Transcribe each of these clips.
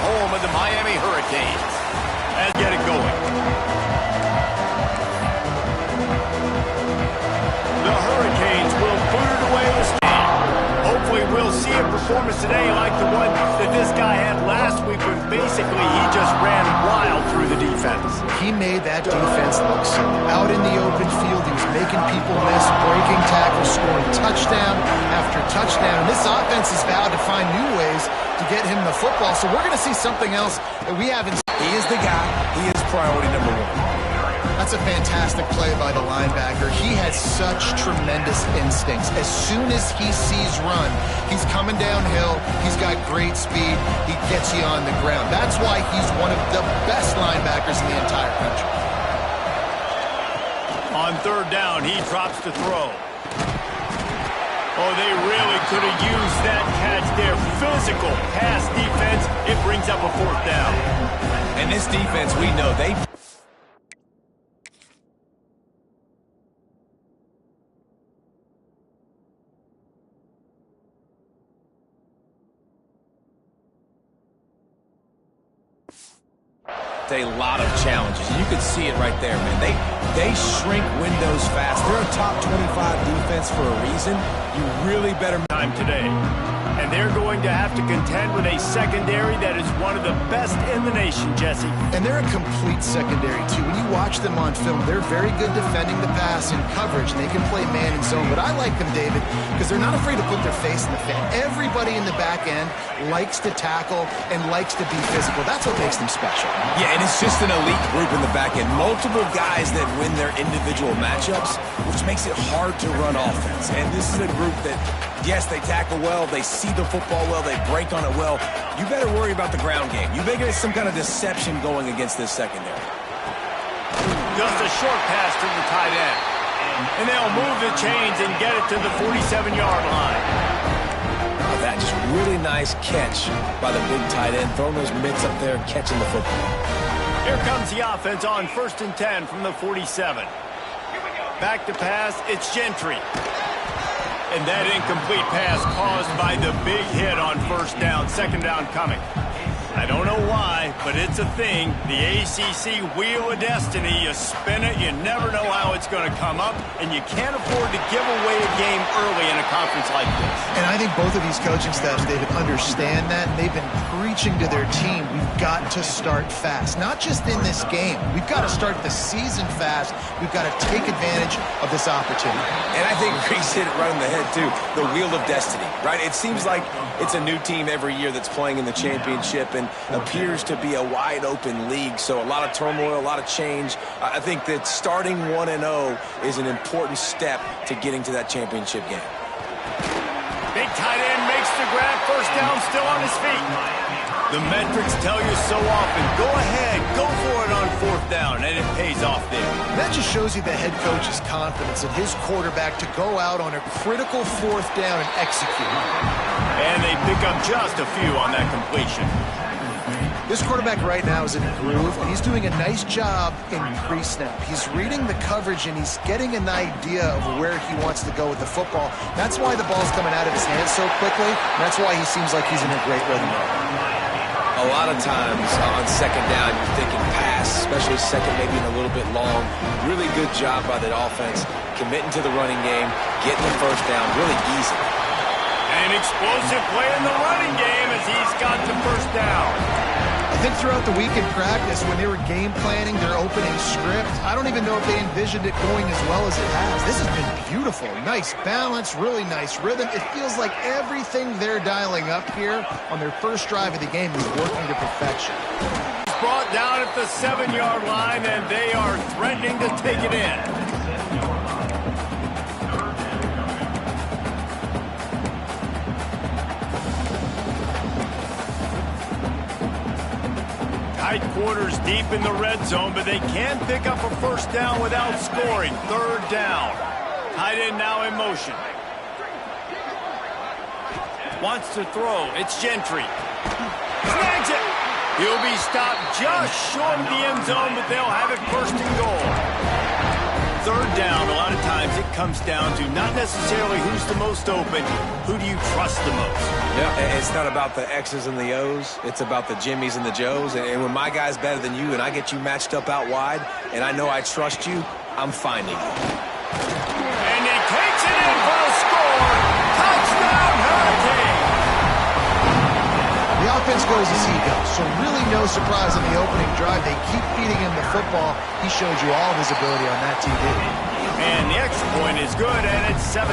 home of the Miami Hurricanes. Let's get it going. The Hurricanes will boot it away this game. Hopefully we'll see a performance today like the one that this guy had last week when basically he just ran wild through the defense. He made that defense look silly. Out in the open field, he was making people miss, breaking tackles, scoring touchdown after touchdown. And this offense has vowed to find new ways to get him the football. So we're going to see something else that we haven't seen. He is the guy. He is priority number one. That's a fantastic play by the linebacker. He has such tremendous instincts. As soon as he sees run, he's coming downhill. He's got great speed. He gets you on the ground. That's why he's one of the best linebackers in the entire country. On third down, he drops to throw. Oh, they really could have used that catch there. Physical pass defense. It brings up a fourth down. And this defense, we know they... a lot of challenges. You could see it right there, man. They shrink windows fast. They're a top 25 defense for a reason. You really better... Time today. And they're going to have to contend with a secondary that is one of the best in the nation, Jesse. And they're a complete secondary, too. When you watch them on film, they're very good defending the pass and coverage, and they can play man and zone. But I like them, David, because they're not afraid to put their face in the fan. Everybody in the back end likes to tackle and likes to be physical. That's what makes them special. Yeah, and it's just an elite group in the back end. Multiple guys that win their individual matchups, which makes it hard to run offense. And this is a group that, yes, they tackle well, they see the football well, they break on it well. You better worry about the ground game. You better get some kind of deception going against this secondary. Just a short pass to the tight end. And they'll move the chains and get it to the 47-yard line. That just really nice catch by the big tight end, throwing those mitts up there and catching the football. Here comes the offense on 1st and 10 from the 47. Back to pass, it's Gentry. And that incomplete pass caused by the big hit on first down, second down coming. I don't know why, but it's a thing. The ACC Wheel of Destiny, you spin it, you never know how it's going to come up, and you can't afford to give away a game early in a conference like this. And I think both of these coaching staffs, David, understand that. They've been preaching to their team, we've got to start fast. Not just in this game. We've got to start the season fast. We've got to take advantage of this opportunity. And I think Reese hit it right on the head, too. The Wheel of Destiny, right? It seems like it's a new team every year that's playing in the championship and appears to be a wide-open league. So a lot of turmoil, a lot of change. I think that starting 1-0 is an important step to getting to that championship game. Big tight end makes the grab, first down, still on his feet. The metrics tell you so often, go ahead, go for it on fourth down, and it pays off there. That just shows you the head coach's confidence in his quarterback to go out on a critical fourth down and execute. And they pick up just a few on that completion. This quarterback right now is in a groove, and he's doing a nice job in pre-snap. He's reading the coverage, and he's getting an idea of where he wants to go with the football. That's why the ball's coming out of his hands so quickly, and that's why he seems like he's in a great rhythm. A lot of times on second down, you're thinking pass, especially second, maybe a little bit long. Really good job by that offense, committing to the running game, getting the first down really easy. An explosive play in the running game as he's got the first down. I think throughout the week in practice, when they were game planning their opening script, I don't even know if they envisioned it going as well as it has. This has been beautiful. Nice balance, really nice rhythm. It feels like everything they're dialing up here on their first drive of the game is working to perfection. Brought down at the 7-yard line, and they are threatening to take it in. Tight quarters deep in the red zone, but they can pick up a first down without scoring. Third down. Tight end now in motion. Wants to throw. It's Gentry. Snags it. He'll be stopped just short of the end zone, but they'll have it first and goal. third down, a lot of times it comes down to not necessarily who's the most open, who do you trust the most? Yeah, it's not about the X's and the O's. It's about the Jimmies and the Joes. And when my guy's better than you and I get you matched up out wide and I know I trust you, I'm finding you. And he takes it in for a score. Touchdown, Hurricane! The offense goes as he goes, so really no surprise on the opening drive. They keep feeding him the football. He showed you all of his ability on that TV. And the extra point is good, and it's 7-0.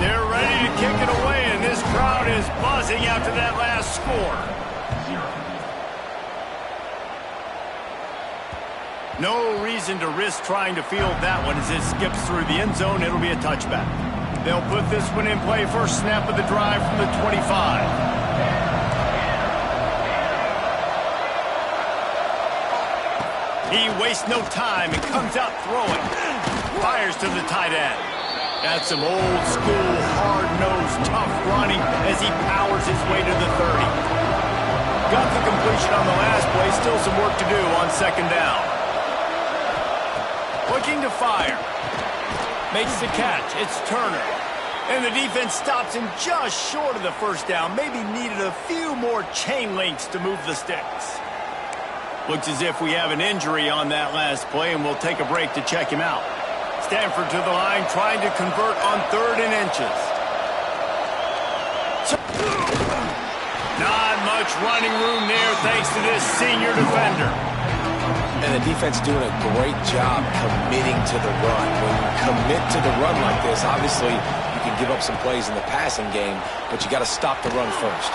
They're ready to kick it away, and this crowd is buzzing after that last score. No reason to risk trying to field that one as it skips through the end zone. It'll be a touchback. They'll put this one in play. First snap of the drive from the 25. He wastes no time and comes out throwing. Fires to the tight end. That's some old school, hard-nosed, tough running as he powers his way to the 30. Got the completion on the last play. Still some work to do on second down. Looking to fire. Makes the catch. It's Turner. And the defense stops him just short of the first down. Maybe needed a few more chain links to move the sticks. Looks as if we have an injury on that last play, and we'll take a break to check him out. Stanford to the line, trying to convert on 3rd and inches. Not much running room there thanks to this senior defender. And the defense doing a great job committing to the run. When you commit to the run like this, obviously you can give up some plays in the passing game, but you got to stop the run first.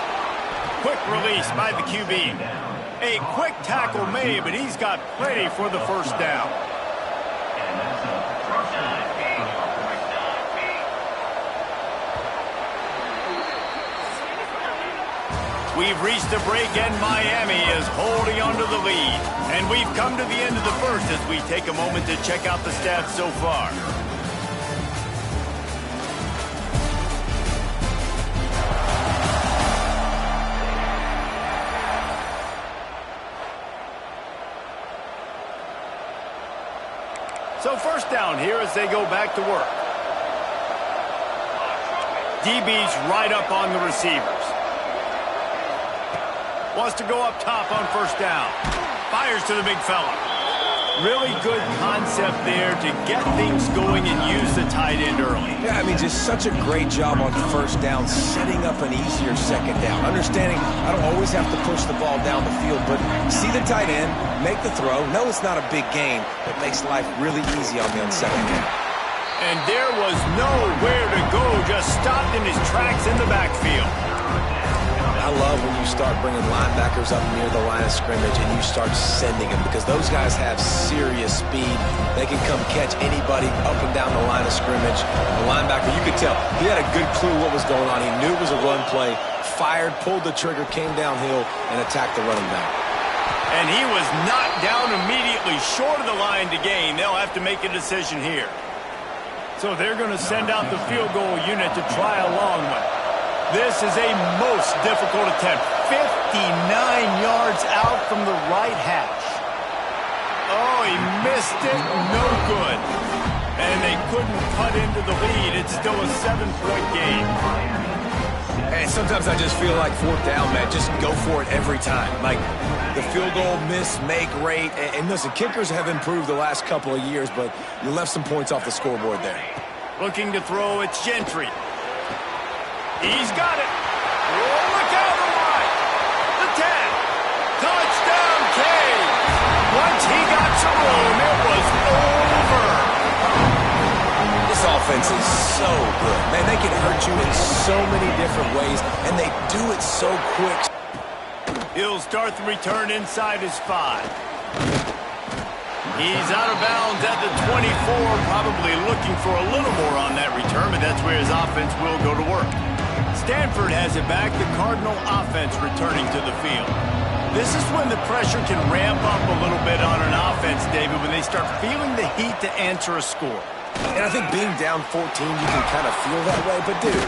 Quick release by the QB. A quick tackle made, but he's got plenty for the first down. We've reached a break, and Miami is holding on to the lead. And we've come to the end of the first as we take a moment to check out the stats so far. So first down here as they go back to work. DB's right up on the receivers. Wants to go up top on first down. Fires to the big fella. Really good concept there to get things going and use the tight end early. Yeah, I mean, just such a great job on first down, setting up an easier second down. Understanding I don't always have to push the ball down the field, but see the tight end, make the throw. No, it's not a big gain. It makes life really easy on me on second down. And there was nowhere to go, just stopped in his tracks in the backfield. I love when you start bringing linebackers up near the line of scrimmage and you start sending them because those guys have serious speed. They can come catch anybody up and down the line of scrimmage. The linebacker, you could tell, he had a good clue what was going on. He knew it was a run play, fired, pulled the trigger, came downhill, and attacked the running back. And he was knocked down immediately short of the line to gain. They'll have to make a decision here. So they're going to send out the field goal unit to try a long one. This is a most difficult attempt. 59 yards out from the right hash. Oh, he missed it. No good. And they couldn't cut into the lead. It's still a 7-point game. And sometimes I just feel like fourth down, man. Just go for it every time. Like the field goal miss, make rate. And listen, kickers have improved the last couple of years, but you left some points off the scoreboard there. Looking to throw, it's Gentry. He's got it. Oh, look out the line. The 10. Touchdown, Canes. Once he got some room, it was over. This offense is so good. Man, they can hurt you in so many different ways, and they do it so quick. He'll start the return inside his 5. He's out of bounds at the 24, probably looking for a little more on that return, but that's where his offense will go to work. Stanford has it back, the Cardinal offense returning to the field. This is when the pressure can ramp up a little bit on an offense, David, when they start feeling the heat to answer a score. And I think being down 14, you can kind of feel that way. But, dude,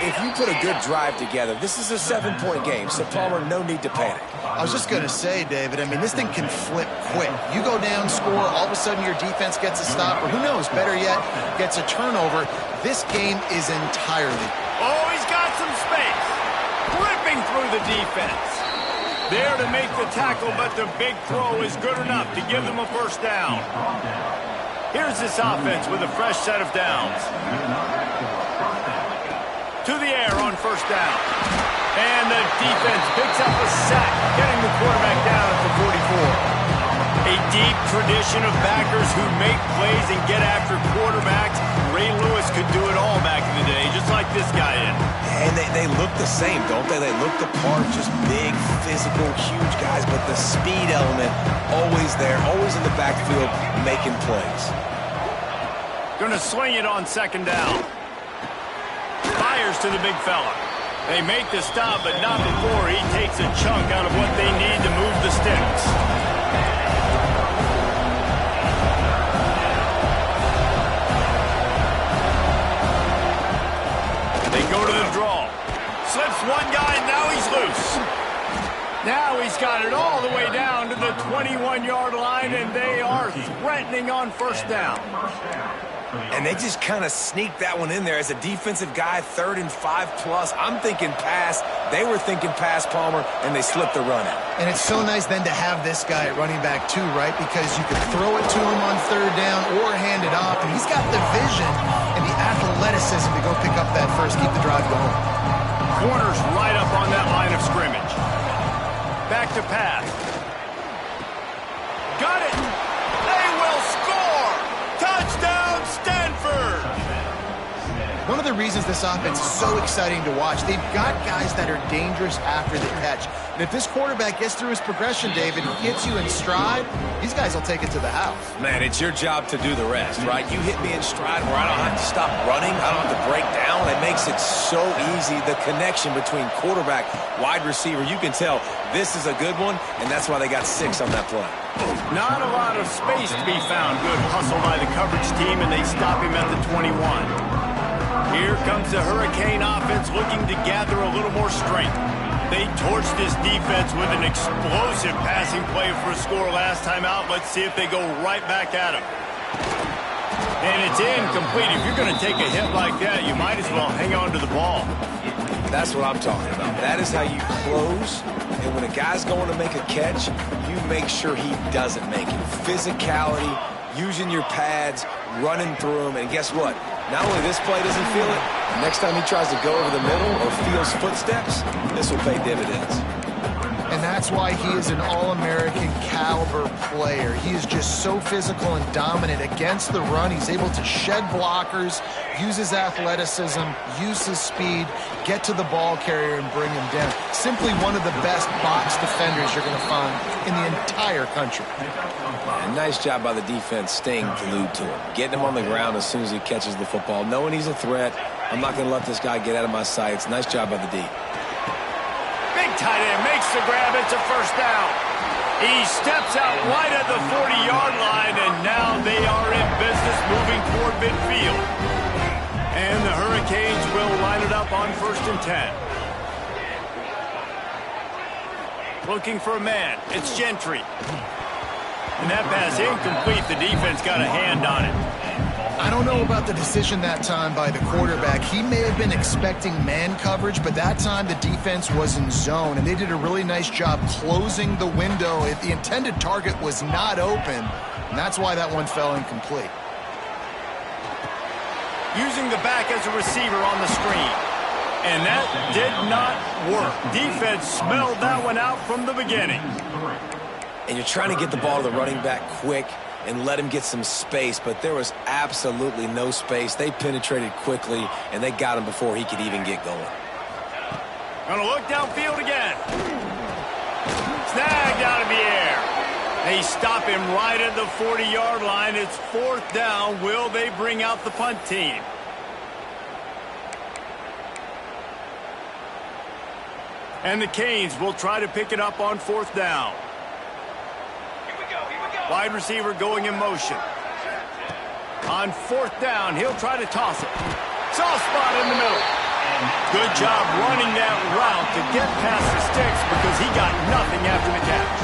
if you put a good drive together, this is a 7-point game, so Palmer, no need to panic. I was just going to say, David, I mean, this thing can flip quick. You go down, score, all of a sudden your defense gets a stop, or who knows, better yet, gets a turnover. This game is entirely. Oh, he's got some space. Ripping through the defense. There to make the tackle, but the big throw is good enough to give them a first down. Here's this offense with a fresh set of downs. To the air on first down. And the defense picks up a sack, getting the quarterback down at the 44. A deep tradition of backers who make plays and get after quarterbacks. Ray Lewis could do it all back in the day, just like this guy did. And they look the same, don't they? They look the part, just big, physical, huge guys, but the speed element always there, always in the backfield, making plays. Gonna swing it on second down. Fires to the big fella. They make the stop, but not before he takes a chunk out of what they need to move the sticks. They go to the draw. Slips one guy, and now he's loose. Now he's got it all the way down to the 21-yard line, and they are threatening on first down. And they just kind of sneaked that one in there as a defensive guy, 3rd and 5+. I'm thinking pass. They were thinking pass, Palmer, and they slipped the run out. And it's so nice then to have this guy at running back too, right? Because you could throw it to him on 3rd down or hand it off, and he's got the vision and the athleticism to go pick up that first, keep the drive going. Corners right up on that line of scrimmage. Back to pass. Got it. They will score. Touchdown, Stanford. One of the reasons this offense is so exciting to watch, they've got guys that are dangerous after the catch. And if this quarterback gets through his progression, David, he gets you in stride, these guys will take it to the house. Man, it's your job to do the rest, right? You hit me in stride where I don't have to stop running. I don't have to break down. It makes it so easy. The connection between quarterback, wide receiver, you can tell this is a good one, and that's why they got 6 on that play. Not a lot of space to be found. Good hustle by the coverage team, and they stop him at the 21. Here comes the Hurricane offense looking to gather a little more strength. They torched this defense with an explosive passing play for a score last time out. Let's see if they go right back at him. And it's incomplete. If you're going to take a hit like that, you might as well hang on to the ball. That's what I'm talking about. That is how you close. And when a guy's going to make a catch, you make sure he doesn't make it. Physicality, using your pads, running through them. And guess what? Not only this play doesn't feel it, next time he tries to go over the middle or feels footsteps, this will pay dividends. And that's why he is an All-American caliber player. He is just so physical and dominant against the run. He's able to shed blockers, use his athleticism, use his speed, get to the ball carrier and bring him down. Simply one of the best box defenders you're going to find in the entire country. And nice job by the defense staying glued to him, getting him on the ground as soon as he catches the football, knowing he's a threat. I'm not going to let this guy get out of my sights. Nice job by the D. Big tight end makes the grab. It's a first down. He steps out right at the 40-yard line, and now they are in business moving toward midfield. And the Hurricanes will line it up on 1st and 10. Looking for a man. It's Gentry. And that pass incomplete. The defense got a hand on it. I don't know about the decision that time by the quarterback. He may have been expecting man coverage, but that time the defense was in zone, and they did a really nice job closing the window. If the intended target was not open, and that's why that one fell incomplete. Using the back as a receiver on the screen. And that did not work. Defense smelled that one out from the beginning. And you're trying to get the ball to the running back quick and let him get some space, but there was absolutely no space. They penetrated quickly, and they got him before he could even get going. Gonna look downfield again. Snagged out of the air. They stop him right at the 40-yard line. It's 4th down. Will they bring out the punt team? And the Canes will try to pick it up on 4th down. Wide receiver going in motion. On 4th down, he'll try to toss it. Soft spot in the middle. Good job running that route to get past the sticks because he got nothing after the catch.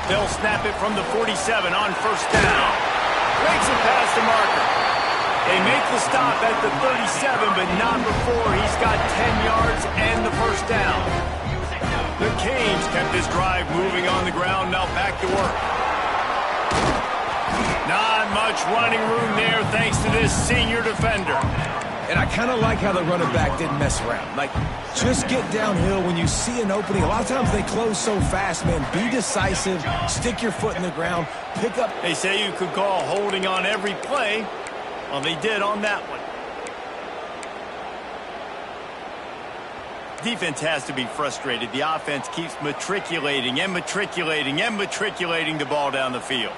They'll snap it from the 47 on first down. Breaks it past the marker. They make the stop at the 37, but not before he's got 10 yards and the first down. The Canes kept this drive moving on the ground, now back to work. Not much running room there thanks to this senior defender. And I kind of like how the running back didn't mess around. Like, just get downhill when you see an opening. A lot of times they close so fast, man. Be decisive, stick your foot in the ground, pick up. They say you could call holding on every play. Well, they did on that one. Defense has to be frustrated. The offense keeps matriculating and matriculating and matriculating the ball down the field.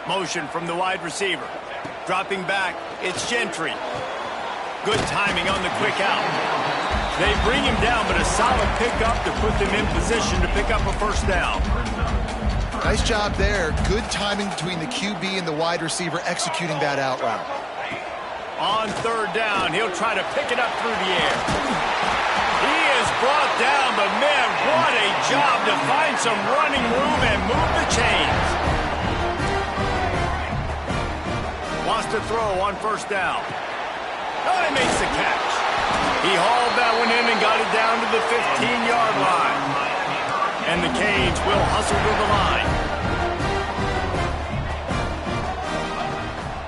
Motion from the wide receiver. Dropping back, it's Gentry. Good timing on the quick out. They bring him down, but a solid pickup to put them in position to pick up a first down. Nice job there. Good timing between the QB and the wide receiver executing that out route. On third down, he'll try to pick it up through the air. He is brought down, but man, what a job to find some running room and move the chains. Wants to throw on first down. Oh, he makes the catch. He hauled that one in and got it down to the 15-yard line. And the Canes will hustle to the line.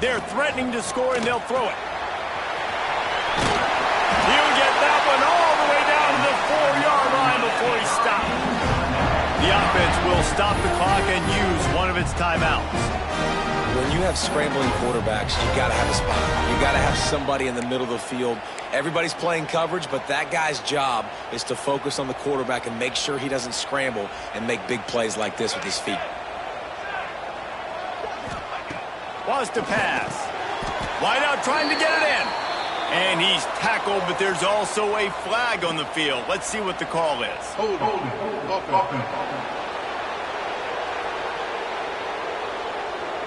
They're threatening to score, and they'll throw it. He'll get that one all the way down to the 4-yard line before he stops. The offense will stop the clock and use one of its timeouts. When you have scrambling quarterbacks, you got to have a spot. You got to have somebody in the middle of the field. Everybody's playing coverage, but that guy's job is to focus on the quarterback and make sure he doesn't scramble and make big plays like this with his feet. Wants to pass. Wide out trying to get it in. And he's tackled, but there's also a flag on the field. Let's see what the call is. Hold.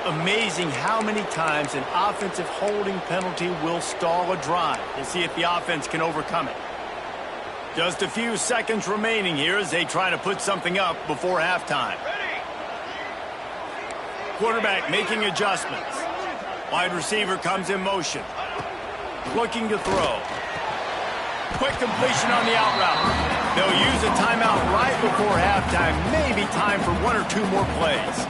Amazing how many times an offensive holding penalty will stall a drive. We'll see if the offense can overcome it. Just a few seconds remaining here as they try to put something up before halftime. Quarterback making adjustments. Wide receiver comes in motion. Looking to throw. Quick completion on the out route. They'll use a timeout right before halftime. Maybe time for one or two more plays.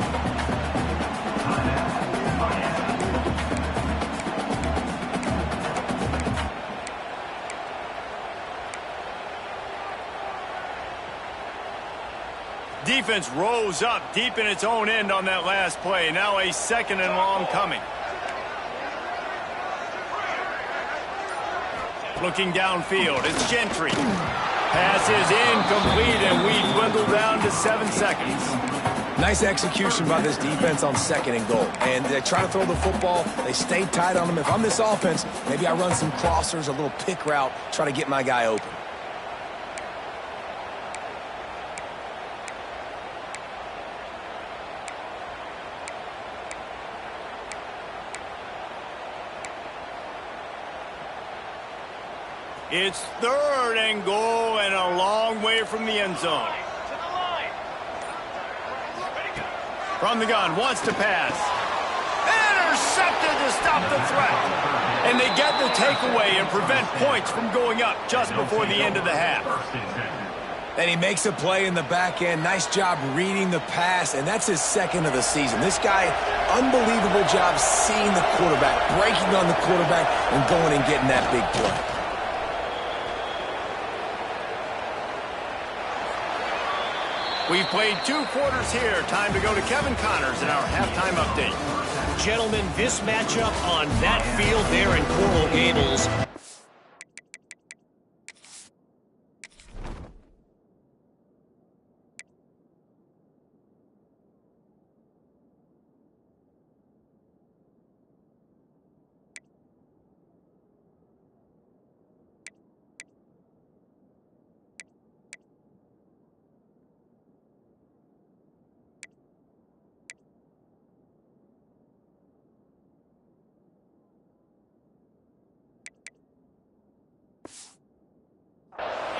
Defense rose up deep in its own end on that last play. Now a second and long coming. Looking downfield, it's Gentry. Pass is incomplete, and we dwindle down to 7 seconds. Nice execution by this defense on second and goal. And they try to throw the football. They stay tight on them. If I'm this offense, maybe I run some crossers, a little pick route, try to get my guy open. It's third and goal and a long way from the end zone. From the gun, wants to pass. Intercepted to stop the threat. And they get the takeaway and prevent points from going up just before the end of the half. And he makes a play in the back end. Nice job reading the pass, and that's his second of the season. This guy, unbelievable job seeing the quarterback, breaking on the quarterback, and going and getting that big play. We've played 2 quarters here. Time to go to Kevin Connors in our halftime update. Gentlemen, this matchup on that field there in Coral Gables.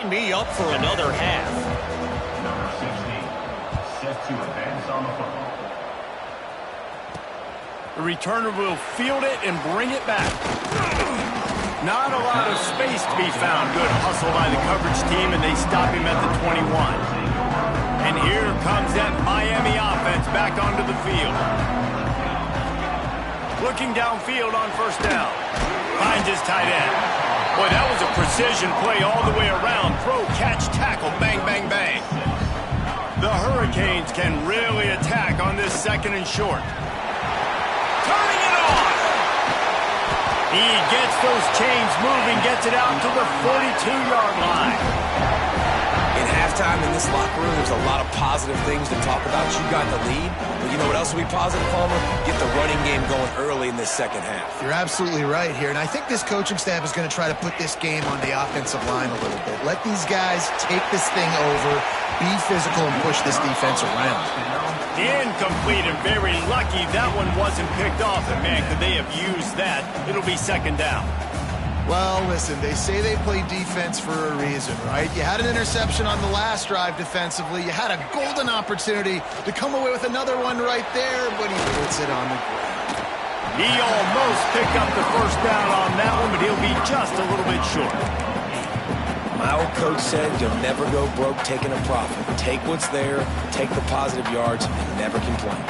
Sign me up for another half. Number 16, set to advance on the football. The returner will field it and bring it back. Not a lot of space to be found. Good hustle by the coverage team, and they stop him at the 21. And here comes that Miami offense back onto the field. Looking downfield on first down. Finds his tight end. Boy, that was a precision play all the way around. Throw, catch, tackle, bang, bang, bang. The Hurricanes can really attack on this second and short. Turning it on. He gets those chains moving, gets it out to the 42-yard line. In halftime in this locker room, there's a lot of positive things to talk about. You got the lead, but you know what else will be positive, Palmer? Get the running game going early in this second half. You're absolutely right here, and I think this coaching staff is going to try to put this game on the offensive line a little bit. Let these guys take this thing over, be physical, and push this defense around. Incomplete, and very lucky that one wasn't picked off. And man, could they have used that? It'll be second down. Well, listen, they say they play defense for a reason, right? You had an interception on the last drive defensively. You had a golden opportunity to come away with another one right there, but he puts it on the ground. He almost picked up the first down on that one, but he'll be just a little bit short. My old coach said you'll never go broke taking a profit. Take what's there, take the positive yards, and never complain.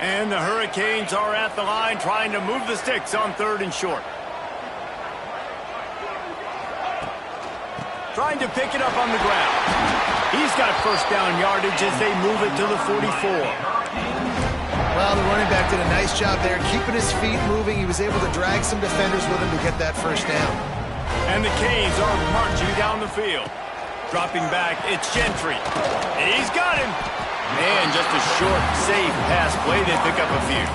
And the Hurricanes are at the line trying to move the sticks on third and short. Trying to pick it up on the ground. He's got first down yardage as they move it to the 44. Well, the running back did a nice job there, keeping his feet moving. He was able to drag some defenders with him to get that first down. And the Canes are marching down the field. Dropping back, it's Gentry. And he's got him. Man, just a short, safe pass play. They pick up a few.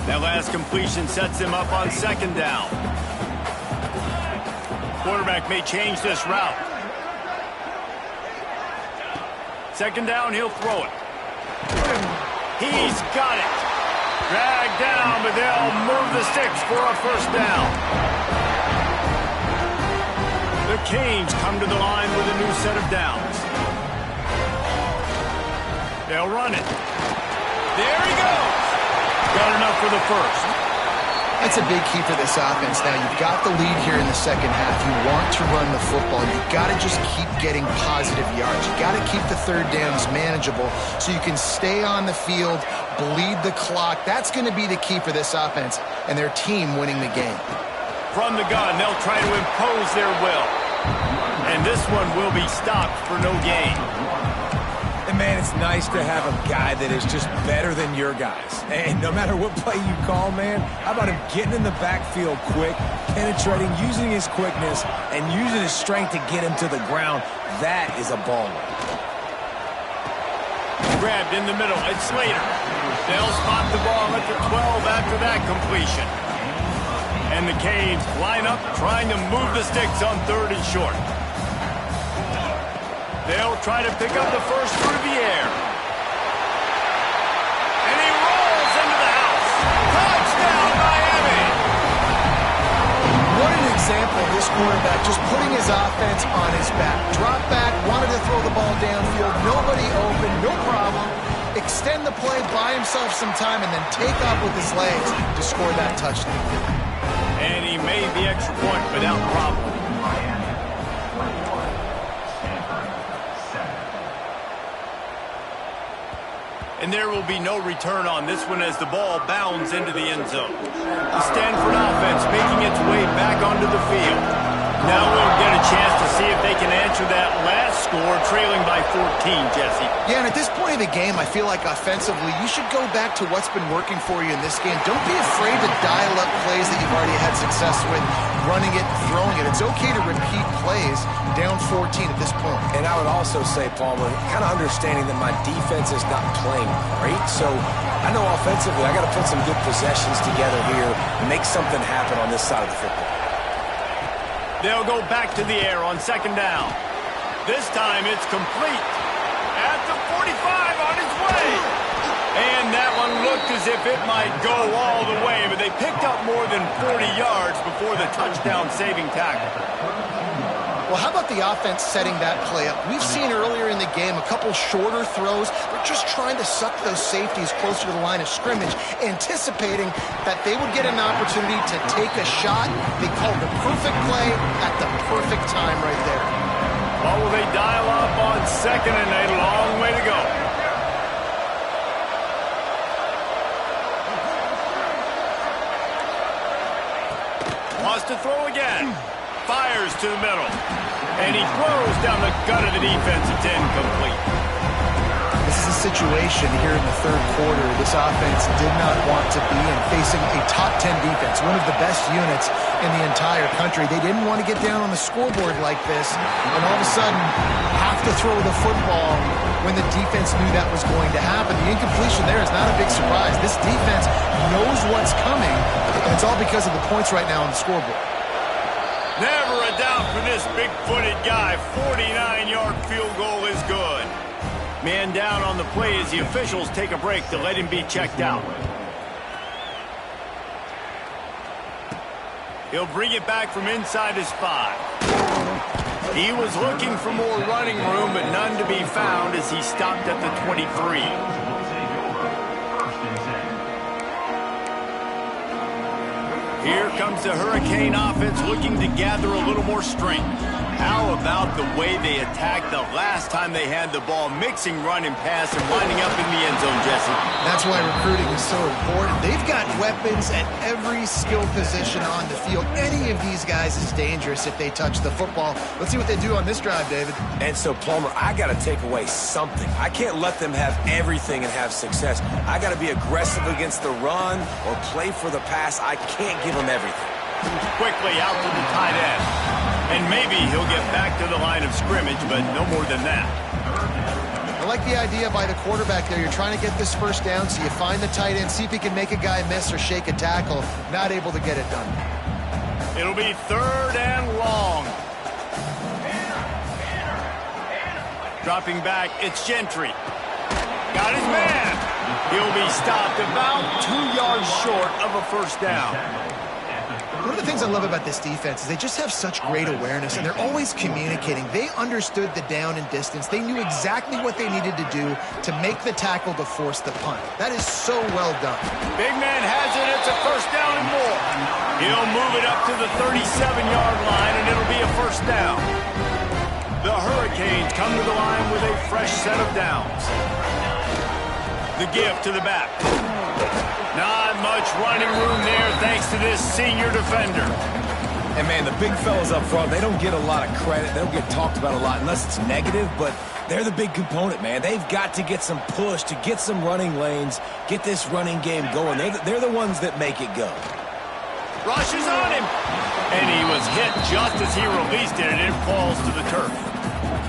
That last completion sets him up on second down. Quarterback may change this route. Second down, he'll throw it. He's got it. Dragged down, but they'll move the sticks for a first down. The Canes come to the line with a new set of downs. They'll run it. There he goes. Got enough for the first. That's a big key for this offense. Now, you've got the lead here in the second half. You want to run the football. You've got to just keep getting positive yards. You've got to keep the third downs manageable so you can stay on the field, bleed the clock. That's going to be the key for this offense and their team winning the game. From the gun, they'll try to impose their will. And this one will be stopped for no gain. And, man, it's nice to have a guy that is just better than your guys. And no matter what play you call, man, how about him getting in the backfield quick, penetrating, using his quickness, and using his strength to get him to the ground? That is a baller. Grabbed in the middle. It's Slater. They'll spot the ball at the 12 after that completion. And the Canes line up trying to move the sticks on third and short. They'll try to pick up the first through the air. And he rolls into the house. Touchdown, Miami! What an example of this quarterback just putting his offense on his back. Drop back, wanted to throw the ball downfield, nobody open, no problem. Extend the play, buy himself some time, and then take off with his legs to score that touchdown. And he made the extra point without problem. And there will be no return on this one as the ball bounds into the end zone. The Stanford offense making its way back onto the field. Now we'll get a chance to see if they can answer that last score, trailing by 14, Jesse. Yeah, and at this point of the game, I feel like offensively, you should go back to what's been working for you in this game. Don't be afraid to dial up plays that you've already had success with, running it, throwing it. It's okay to repeat plays down 14 at this point. And I would also say, Palmer, kind of understanding that my defense is not playing great, so I know offensively I got to put some good possessions together here and make something happen on this side of the football. They'll go back to the air on second down. This time it's complete. At the 45 on his way. And that one looked as if it might go all the way, but they picked up more than 40 yards before the touchdown-saving tackle. Well, how about the offense setting that play up? We've seen earlier in the game a couple shorter throws. They're just trying to suck those safeties closer to the line of scrimmage, anticipating that they would get an opportunity to take a shot. They called the perfect play at the perfect time right there. Well, will they dial up on second and a long way to go? Wants to throw again. Fires to the middle. And he throws down the gut of the defense. It's incomplete. This is a situation here in the third quarter this offense did not want to be in, facing a top 10 defense, one of the best units in the entire country. They didn't want to get down on the scoreboard like this and all of a sudden have to throw the football when the defense knew that was going to happen. The incompletion there is not a big surprise. This defense knows what's coming, and it's all because of the points right now on the scoreboard. Never a doubt for this big-footed guy. 49-yard field goal is good. Man down on the play as the officials take a break to let him be checked out. He'll bring it back from inside his 5. He was looking for more running room, but none to be found as he stopped at the 23. Here comes the Hurricane offense looking to gather a little more strength. How about the way they attacked the last time they had the ball, mixing run and pass and winding up in the end zone, Jesse? That's why recruiting is so important. They've got weapons at every skill position on the field. Any of these guys is dangerous if they touch the football. Let's see what they do on this drive, David. And so, Plummer, I got to take away something. I can't let them have everything and have success. I got to be aggressive against the run or play for the pass. I can't give them everything. Quickly out to the tight end. And maybe he'll get back to the line of scrimmage, but no more than that. I like the idea by the quarterback there. You're trying to get this first down, so you find the tight end, see if he can make a guy miss or shake a tackle. Not able to get it done. It'll be third and long. Dropping back, it's Gentry. Got his man. He'll be stopped about 2 yards short of a first down. One of the things I love about this defense is they just have such great awareness, and they're always communicating. They understood the down and distance. They knew exactly what they needed to do to make the tackle to force the punt. That is so well done. Big man has it. It's a first down and more. He'll move it up to the 37-yard line, and it'll be a first down. The Hurricanes come to the line with a fresh set of downs. The give to the back. Not much running room there thanks to this senior defender. And, man, the big fellas up front, they don't get a lot of credit. They don't get talked about a lot unless it's negative, but they're the big component, man. They've got to get some push, to get some running lanes, get this running game going. They're the ones that make it go. Rush is on him. And he was hit just as he released it, and it falls to the turf.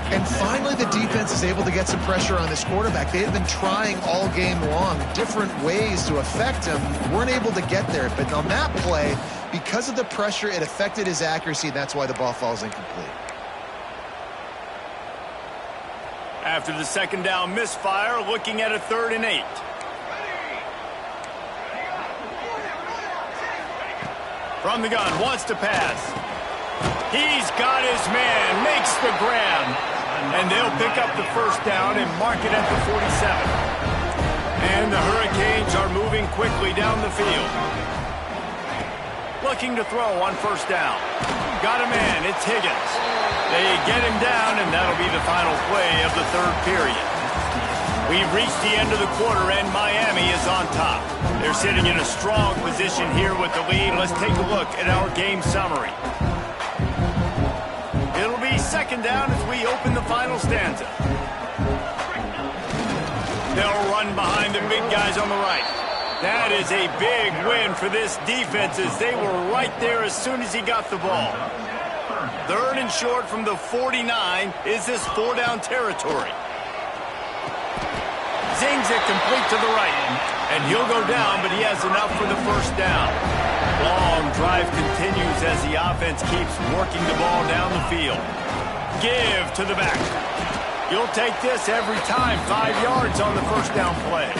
And finally, the defense is able to get some pressure on this quarterback. They had been trying all game long different ways to affect him. Weren't able to get there. But on that play, because of the pressure, it affected his accuracy. That's why the ball falls incomplete. After the second down misfire, looking at a 3rd and 8. From the gun, wants to pass. He's got his man, makes the grab. And they'll pick up the first down and mark it at the 47. And the Hurricanes are moving quickly down the field. Looking to throw on first down. Got a man, it's Higgins. They get him down, and that'll be the final play of the third period. We've reached the end of the quarter, and Miami is on top. They're sitting in a strong position here with the lead. Let's take a look at our game summary. It'll be second down as we open the final stanza. They'll run behind the big guys on the right. That is a big win for this defense as they were right there as soon as he got the ball. 3rd and short from the 49 is this 4-down territory. Zings it complete to the right. And he'll go down, but he has enough for the first down. Long drive continues as the offense keeps working the ball down the field. Give to the back. You'll take this every time. 5 yards on the first down play.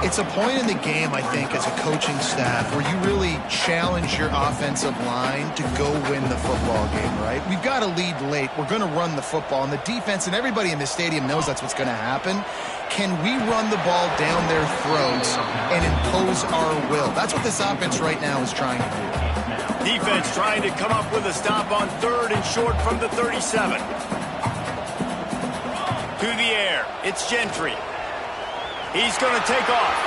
It's a point in the game, I think, as a coaching staff where you really challenge your offensive line to go win the football game, right? We've got to lead late. We're going to run the football. And the defense and everybody in the stadium knows that's what's going to happen. Can we run the ball down their throats and impose our will? That's what this offense right now is trying to do. Defense trying to come up with a stop on 3rd and short from the 37. To the air. It's Gentry. He's going to take off.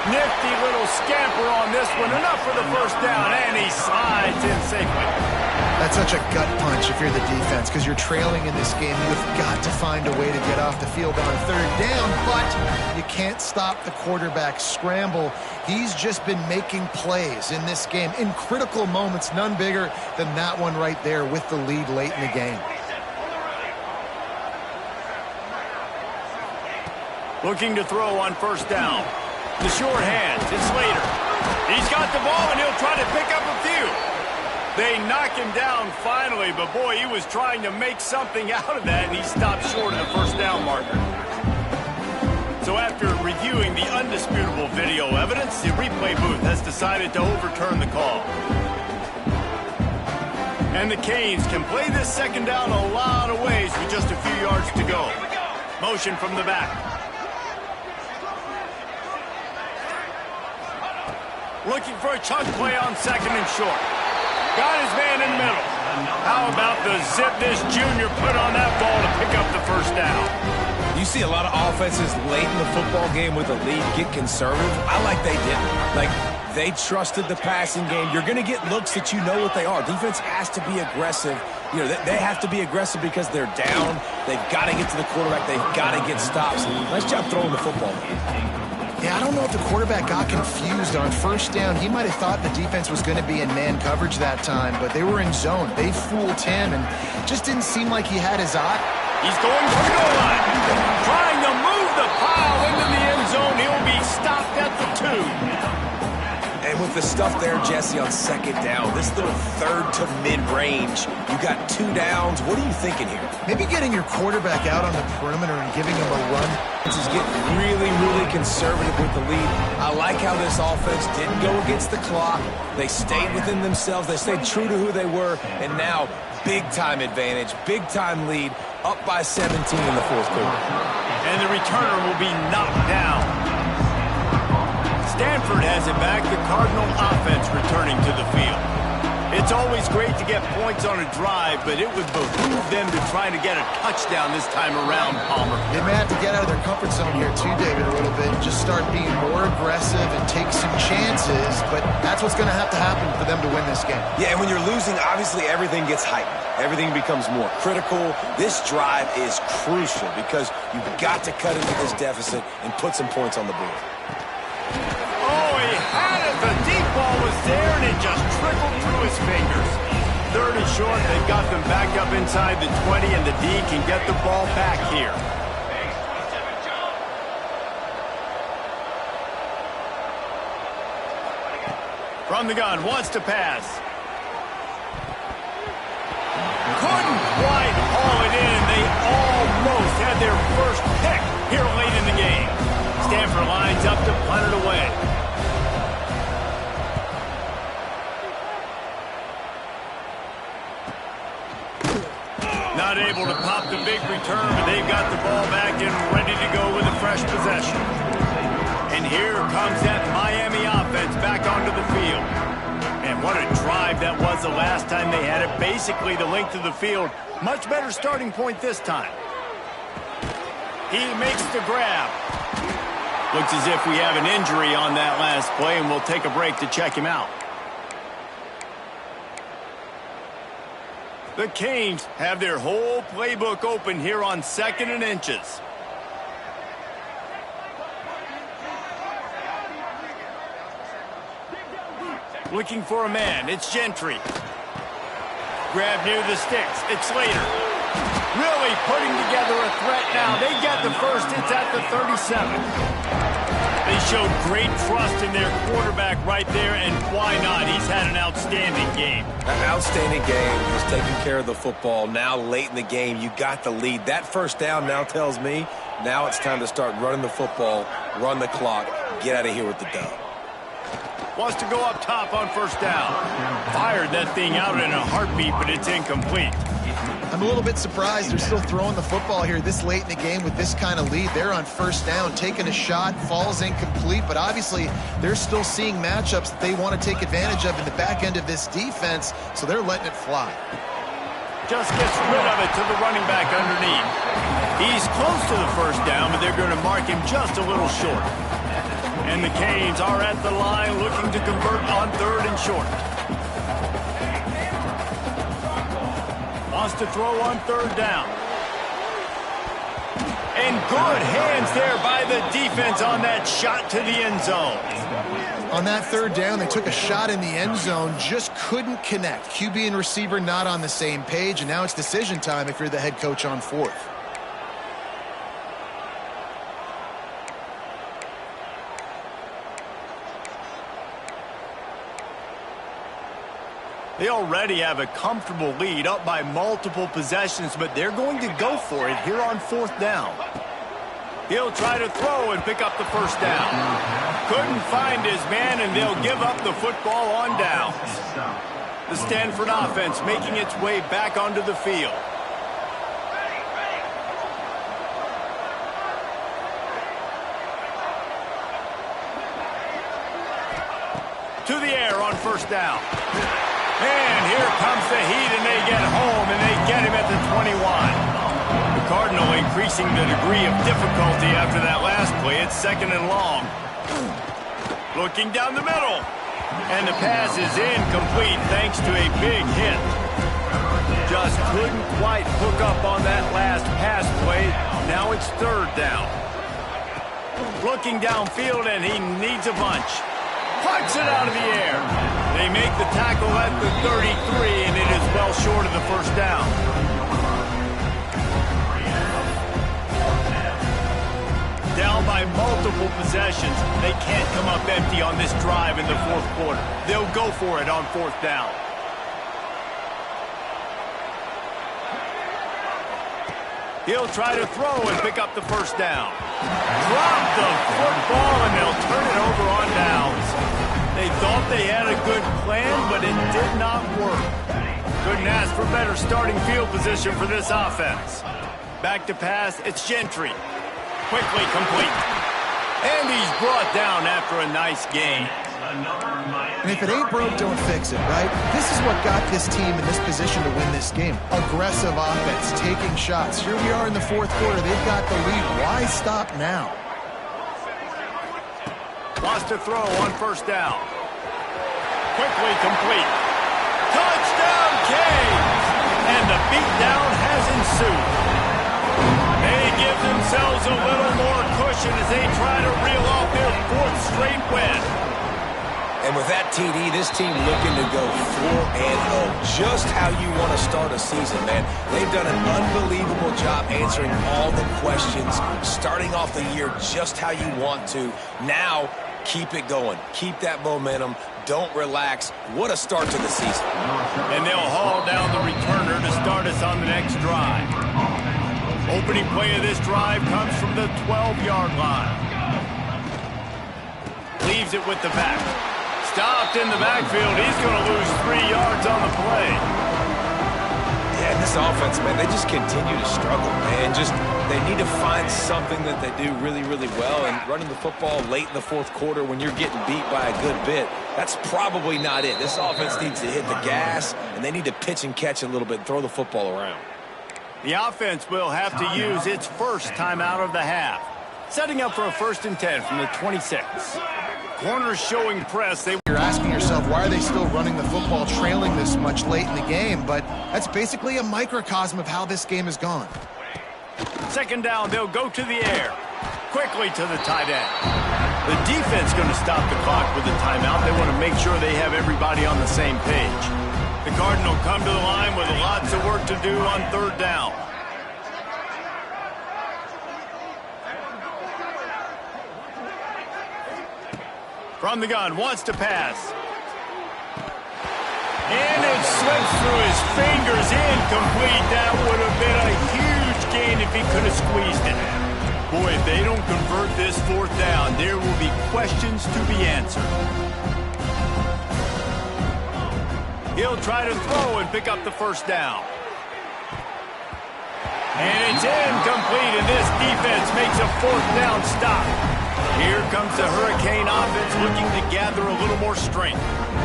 Nifty little scamper on this one. Enough for the first down, and he slides in safely. That's such a gut punch if you're the defense, because you're trailing in this game. You've got to find a way to get off the field on 3rd down, but you can't stop the quarterback scramble. He's just been making plays in this game in critical moments, none bigger than that one right there with the lead late in the game. Looking to throw on 1st down. The short hands. It's Slater. He's got the ball, and he'll try to pick up a few. They knock him down finally, but boy, he was trying to make something out of that, and he stopped short of the 1st down marker. So after reviewing the undisputable video evidence, the replay booth has decided to overturn the call. And the Canes can play this 2nd down a lot of ways with just a few yards to go. Motion from the back. Looking for a chunk play on 2nd and short. Got his man in the middle. How about the zip this junior put on that ball to pick up the 1st down? You see a lot of offenses late in the football game with a lead get conservative. I like they didn't. Like, they trusted the passing game. You're going to get looks that you know what they are. Defense has to be aggressive. You know, they have to be aggressive because they're down. They've got to get to the quarterback. They've got to get stops. Nice job throwing the football. Yeah, I don't know if the quarterback got confused on 1st down. He might have thought the defense was going to be in man coverage that time, but they were in zone. They fooled him, and just didn't seem like he had his eye. He's going for the goal line. Trying to move the pile into the end zone. He'll be stopped at the 2. And with the stuff there, Jesse, on 2nd down, this little 3rd to mid-range, you got 2 downs. What are you thinking here? Maybe getting your quarterback out on the perimeter and giving him a run. This is getting really, really conservative with the lead. I like how this offense didn't go against the clock. They stayed within themselves. They stayed true to who they were. And now, big-time advantage, big-time lead, up by 17 in the 4th quarter. And the returner will be knocked down. Stanford has it back, the Cardinal offense returning to the field. It's always great to get points on a drive, but it would behoove them to try to get a touchdown this time around, Palmer. They may have to get out of their comfort zone here too, David, a little bit, and just start being more aggressive and take some chances, but that's what's going to have to happen for them to win this game. Yeah, and when you're losing, obviously everything gets heightened. Everything becomes more critical. This drive is crucial because you've got to cut into this deficit and put some points on the board. Oh, he had it. The deep ball was there, and it just trickled through his fingers. 3rd and short. They've got them back up inside the 20, and the D can get the ball back here. From the gun, wants to pass. Couldn't quite haul it in. They almost had their first pick here late in the game. Stanford lines up to punt it away. Not able to pop the big return, but they've got the ball back and ready to go with a fresh possession. And here comes that Miami offense back onto the field. And what a drive that was the last time they had it. Basically the length of the field. Much better starting point this time. He makes the grab. Looks as if we have an injury on that last play, and we'll take a break to check him out. The Canes have their whole playbook open here on 2nd and inches. Looking for a man. It's Gentry. Grab near the sticks. It's Slater. Really putting together a threat now. They get the first. It's at the 37. They showed great trust in their quarterback right there, and why not? He's had an outstanding game. An outstanding game. He's taking care of the football. Now late in the game, you got the lead. That 1st down now tells me now it's time to start running the football run the clock, get out of here with the dub. Wants to go up top on first down. Fired that thing out in a heartbeat, but it's incomplete. I'm a little bit surprised they're still throwing the football here this late in the game with this kind of lead. They're on first down, taking a shot, falls incomplete, but obviously they're still seeing matchups that they want to take advantage of in the back end of this defense, so they're letting it fly. Just gets rid of it to the running back underneath. He's close to the first down, but they're going to mark him just a little short. And the Canes are at the line looking to convert on 3rd and short. Wants to throw on 3rd down. And good hands there by the defense on that shot to the end zone. On that 3rd down, they took a shot in the end zone, just couldn't connect. QB and receiver not on the same page, and now it's decision time if you're the head coach on 4th. They already have a comfortable lead, up by multiple possessions, but they're going to go for it here on 4th down. He'll try to throw and pick up the first down. Couldn't find his man, and they'll give up the football on downs. The Stanford offense making its way back onto the field. To the air on first down. And here comes the heat, and they get home, and they get him at the 21. The Cardinal increasing the degree of difficulty after that last play. It's 2nd and long. Looking down the middle. And the pass is incomplete thanks to a big hit. Just couldn't quite hook up on that last pass play. Now it's 3rd down. Looking downfield, and he needs a bunch. Puts it out of the air. They make the tackle at the 33, and it is well short of the first down. Down by multiple possessions. They can't come up empty on this drive in the 4th quarter. They'll go for it on 4th down. He'll try to throw and pick up the first down. Drop the football, and they'll turn it over on downs. They thought they had a good plan, but it did not work. Couldn't ask for better starting field position for this offense. Back to pass, it's Gentry. Quickly complete. And he's brought down after a nice gain. And if it ain't broke, don't fix it, right? This is what got this team in this position to win this game. Aggressive offense, taking shots. Here we are in the 4th quarter. They've got the lead. Why stop now? Wants to throw on first down. Quickly complete. Touchdown, Canes! And the beatdown has ensued. They give themselves a little more cushion as they try to reel off their 4th straight win. And with that TD, this team looking to go 4-0. Just how you want to start a season, man. They've done an unbelievable job answering all the questions, starting off the year just how you want to. Now, keep it going. Keep that momentum. Don't relax. What a start to the season. And they'll haul down the returner to start us on the next drive. Opening play of this drive comes from the 12-yard line. Leaves it with the back. Stopped in the backfield. He's going to lose 3 yards on the play. Yeah, this offense, man, they just continue to struggle, man. They need to find something that they do really, really well. And running the football late in the 4th quarter when you're getting beat by a good bit, that's probably not it. This offense needs to hit the gas, and they need to pitch and catch a little bit and throw the football around. The offense will have to use its first timeout of the half. Setting up for a 1st and 10 from the 26. Corners showing press. You're asking yourself, why are they still running the football trailing this much late in the game? But that's basically a microcosm of how this game has gone. 2nd down, they'll go to the air. Quickly to the tight end. The defense going to stop the clock with a timeout. They want to make sure they have everybody on the same page. The Cardinal come to the line with lots of work to do on 3rd down. From the gun, wants to pass. And it slips through his fingers, incomplete. That would have been a huge gain if he could have squeezed it. Boy, if they don't convert this fourth down, there will be questions to be answered. He'll try to throw and pick up the first down. And it's incomplete, and this defense makes a fourth down stop. Here comes the Hurricane offense looking to gather a little more strength.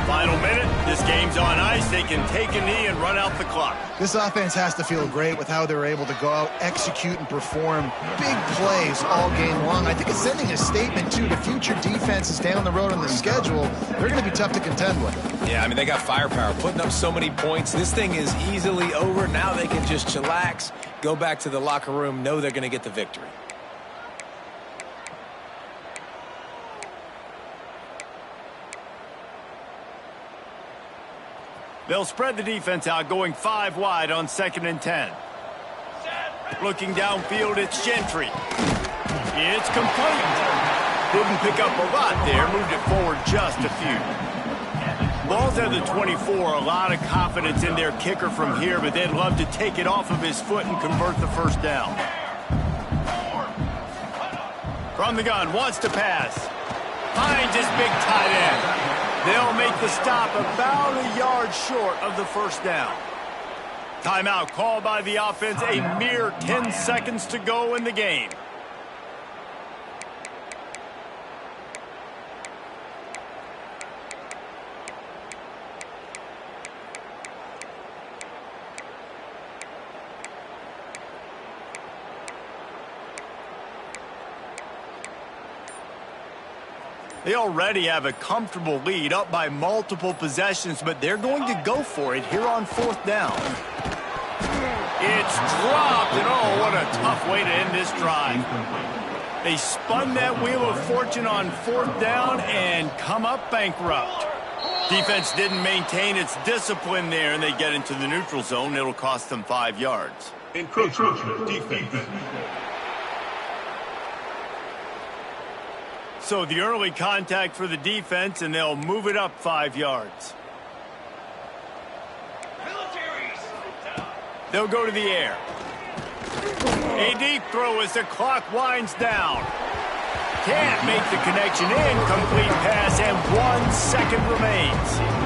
Final minute, this game's on ice. They can take a knee and run out the clock. This offense has to feel great with how they're able to go out, execute, and perform big plays all game long. I think it's sending a statement, too, to future defenses down the road on the schedule. They're going to be tough to contend with. Yeah, I mean, they got firepower, putting up so many points. This thing is easily over. Now they can just chillax, go back to the locker room, know they're going to get the victory. They'll spread the defense out, going 5 wide on 2nd and 10. Looking downfield, it's Gentry. It's complete. Didn't pick up a lot there, moved it forward just a few. Ball's at the 24, a lot of confidence in their kicker from here, but they'd love to take it off of his foot and convert the first down. From the gun, wants to pass. Finds his big tight end. They'll make the stop about a yard short of the first down. Timeout called by the offense, a mere 10 seconds to go in the game. They already have a comfortable lead, up by multiple possessions, but they're going to go for it here on 4th down. It's dropped, and oh, what a tough way to end this drive. They spun that wheel of fortune on 4th down and come up bankrupt. Defense didn't maintain its discipline there, and they get into the neutral zone. It'll cost them 5 yards. Encroachment defense. So the early contact for the defense, and they'll move it up 5 yards. They'll go to the air. A deep throw as the clock winds down. Can't make the connection. Incomplete pass, and 1 second remains.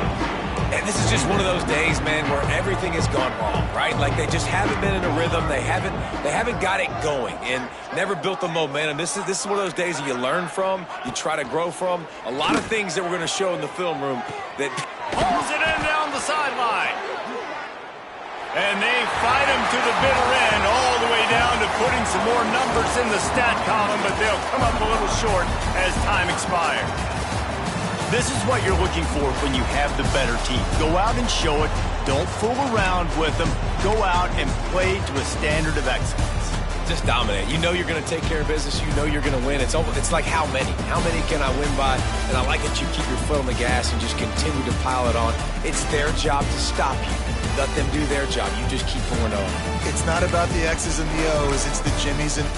And this is just one of those days, man, where everything has gone wrong, right? Like they just haven't been in a rhythm. They haven't got it going and never built the momentum. This is one of those days that you learn from, you try to grow from. A lot of things that we're going to show in the film room that pulls it in down the sideline. And they fight him to the bitter end, all the way down to putting some more numbers in the stat column, but they'll come up a little short as time expires. This is what you're looking for when you have the better team. Go out and show it. Don't fool around with them. Go out and play to a standard of excellence. Just dominate. You know you're going to take care of business. You know you're going to win. It's like how many? How many can I win by? And I like that you keep your foot on the gas and just continue to pile it on. It's their job to stop you. Let them do their job. You just keep going on. It's not about the X's and the O's. It's the Jimmies and